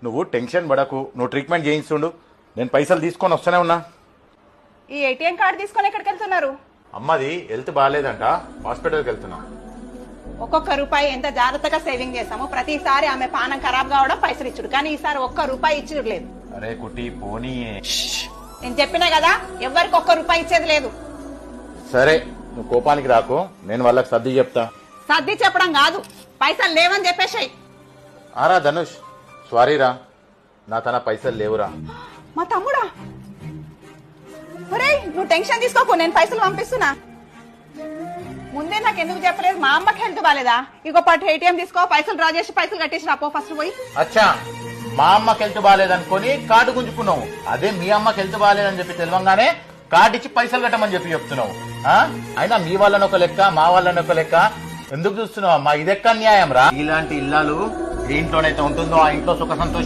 నువ్వు టెన్షన్ పడకు, నువ్వు ట్రీట్మెంట్ చేయిస్తుండు, నేను పైసలు తీసుకొని వస్తూనే ఉన్నా. ఈ ఏటీఎం కార్డు తీసుకొని ఎక్కడికి వెళ్తున్నారు? అమ్మది హెల్త్ బాగాలేదంట, హాస్పిటల్కి వెళ్తున్నా. ఒక్కొక్క రూపాయి ఎంత జాగ్రత్తగా సేవింగ్ చేస్తామో ప్రతిసారి ఆమె పానం ఖరాబ్ కావడం పైసలు ఇచ్చుడు, కానీ ఈసారి ఒక్క రూపాయి ఇచ్చుడు లేదు. అరే కుట్టి పోనీ. నేను చెప్పినా కదా, ఎవ్వరికి ఒక్క రూపాయి ఇచ్చేది లేదు. సరే నువ్వు కోపానికి రాకు, నేను వాళ్ళకి సర్ది చెప్తా. సర్ది చెప్పడం కాదు, పైసలు లేవని చెప్పేసాయి. ఆరా ధనుష్, సారీరా, నా తన పైసలు లేవురా. మా తమ్ముడా? ఒరేయ్ నువ్వు టెన్షన్ తీసుకోకు, నేను పైసలు పంపిస్తున్నా. ముందే నాకు ఎందుకు చెప్పలేదు? మా అమ్మకి హెల్త్ బాలేదా? ఇగో పాటు ఏటీఎం తీసుకో, పైసలు డ్రా చేసి పైసలు కట్టేసి రాపో ఫస్ట్ పోయి. అచ్చా, మా అమ్మకి హెల్త్ బాగాలేదనుకొని కార్డు గుంజుకున్నావు, అదే మీ అమ్మకి హెల్త్ బాగాలేదని చెప్పి తెలియంగానే కార్డు ఇచ్చి పైసలు కట్టమని చెప్పి చెప్తున్నావు. అయినా మీ వాళ్ళని ఒక లెక్క, మా వాళ్ళని ఒక లెక్క ఎందుకు చూస్తున్నావు అమ్మా? ఇదెక్క న్యాయం రా? ఇలాంటి ఇల్లాలు ఏ ఇంట్లోనైతే ఉంటుందో ఆ ఇంట్లో సుఖ సంతోషం